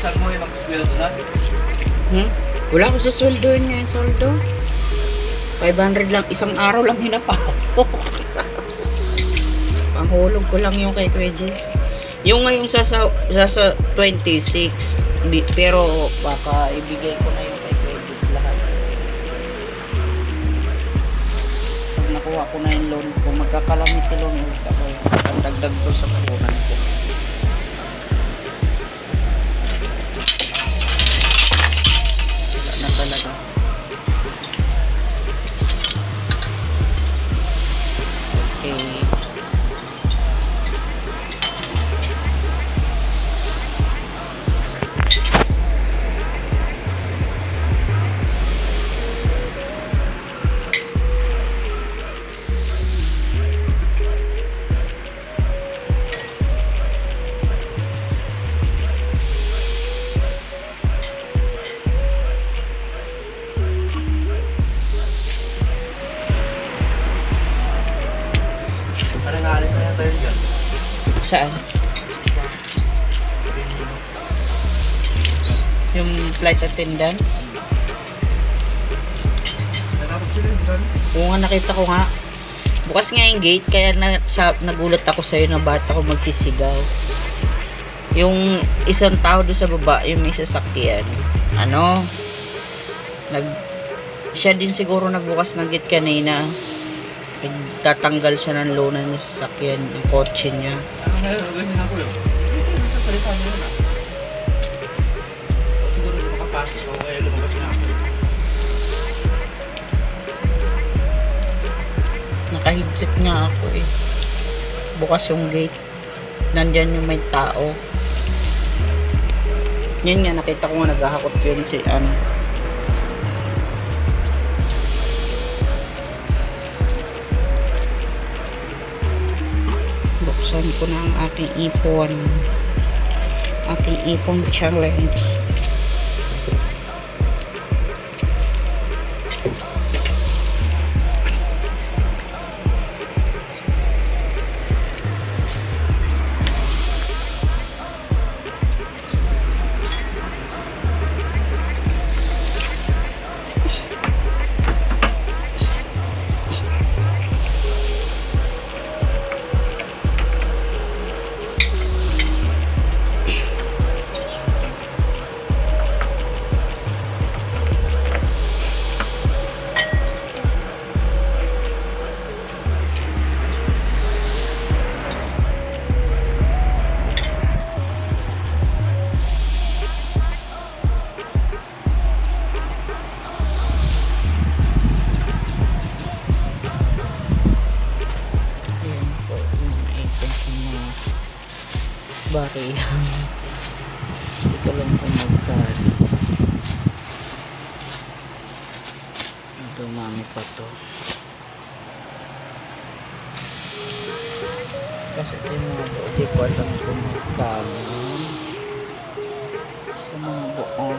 Saan mo yung mag-sweldo na? Wala ko sa sweldo niya, soldo. 500 lang, isang araw lang hinapasok. Panghulog ko lang yung kay Kwejes. Yung ngayong sa 26, pero baka ibigay ko na yung kay Kwejes lahat. Pag nakuha ko na yung loan ko, magkakalamity loan ulit ako. Ang dagdag ko sa puhunan ko. Wala na talaga. Okay. Parang naalis na yata yun dyan. Saan? Yung flight attendants? Natapos sila yun dyan. Oo nga, nakita ko nga. Bukas nga yung gate, kaya nagulat ako sa'yo na ba't ako magsisigaw. Yung isang tao doon sa baba, yung may sasakyan. Siya din siguro nagbukas ng gate kanina. Tatanggal siya ng loanan niya sa sasakyan, yung kotse niya. Ganyan ako yun. Sasalita mo yun Siguro hindi makapasok ako kaya lumabas na ako. Naka-headset nga ako eh. Bukas yung gate. Nandyan yung may tao. Yun nga, nakita ko nga naghahakot yun si Buksan ko na ang aking ipon. Aking ipon challenge. WARAY. Ito lang kung magkano. Dumami pa to. Kasi ito yung mga buo. Di ko alam kung magkano. Sa mga buo.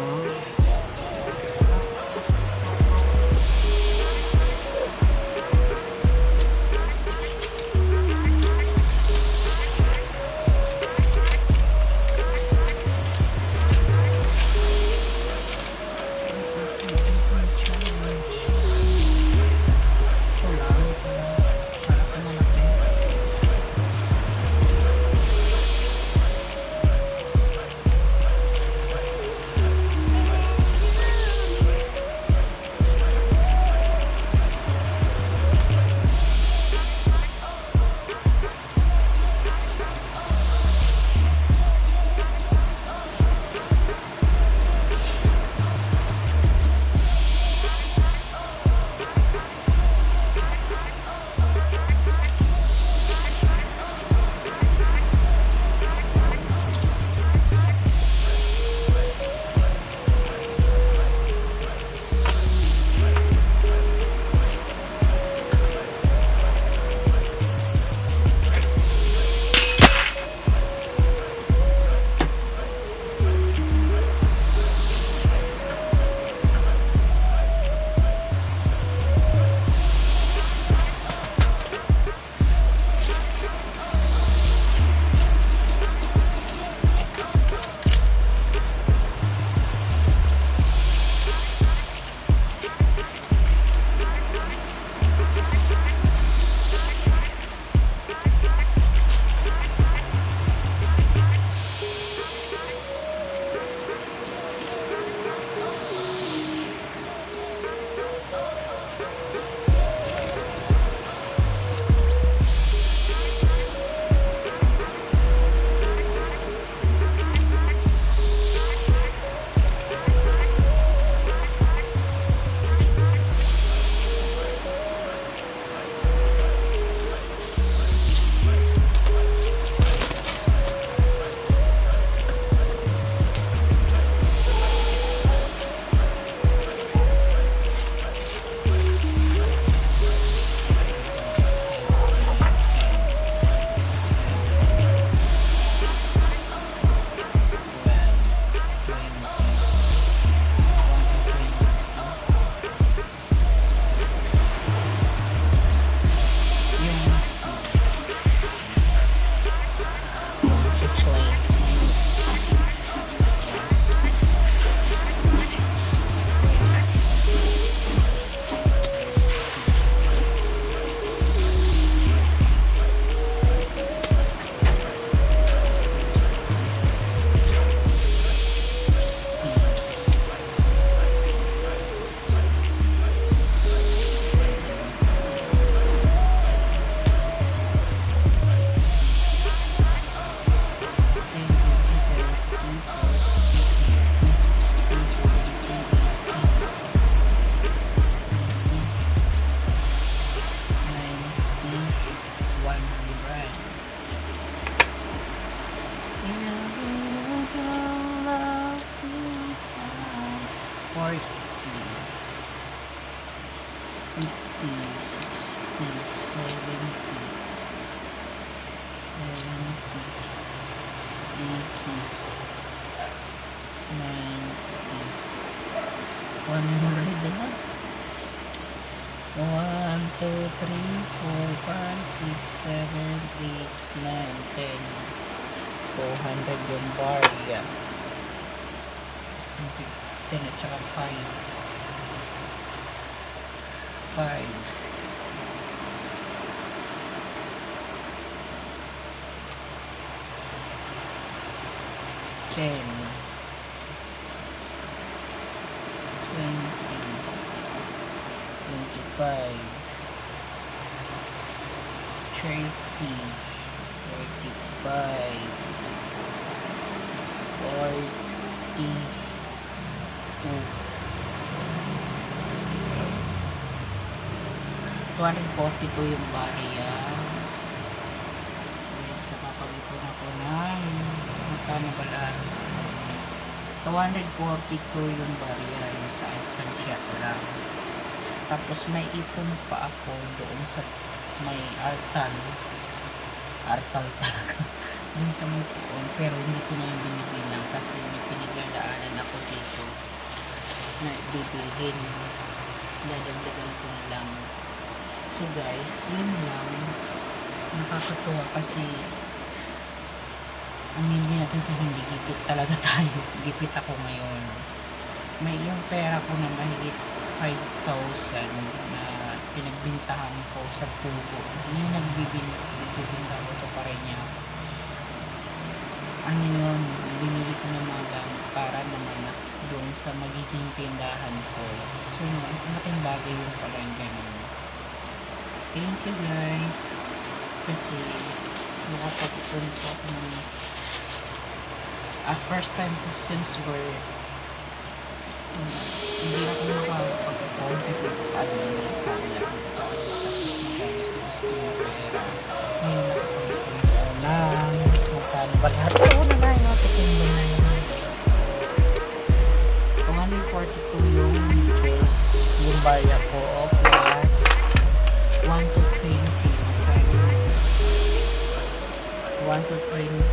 1, 2, 3, 4, 5, 6, 7, 8, 9, 10. 200 yung bar. Yan. 10 at saka 5. 10, 25, 30, 35, 242 yung barya. Yes, nakapag-ipon ako ng magkano ba lahat? 242 yung barya yung sa ipon check lang. Tapos may ipon pa ako doon sa may artal talaga doon sa may ipon, pero hindi ko na yung binibilang kasi may pinaglalaanan ako dito na bibilhin, dadagdagan ko na lang. So guys, yun lang, nakakatuwa kasi ang hindi natin sa hindi gipit talaga tayo. Gipit ako ngayon. May yung pera ko na mahigit 5,000 na pinagbintahan ko sa tubo. Yung nagbibinta ko sa parenya. Ano yun, binili ko ng mga gamit para naman doon sa magiging tindahan ko. So, malaking bagay yung pala yung ganun. Thank you guys. Kasi, nakapag-punto ako ng first time since birth. Hindi ako nakapag-ipon kasi ano yung sabi lang ngayon nakapag-ipon ko lang magkano ba lahat ako na lang natin ba na yun 142 yung base yung barya ko plus 1 to 20 1 to 20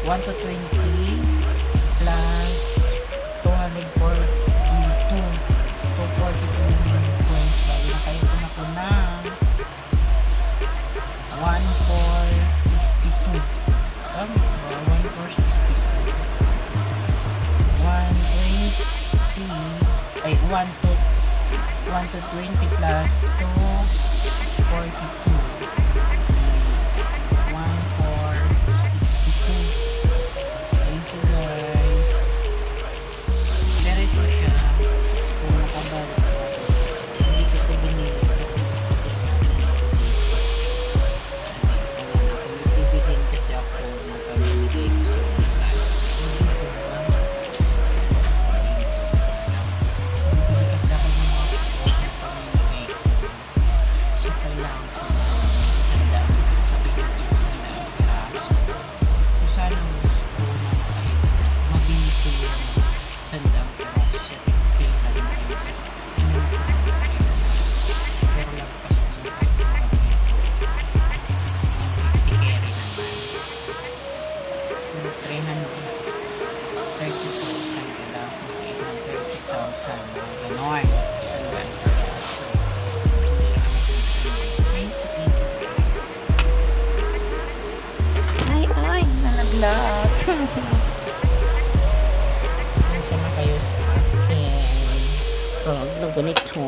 1 to 20 plus 242 points. Bali nakaipon ako na 1,462. Tama ba? 1,462. 180 ay 1 to 20 plus 242. Ganito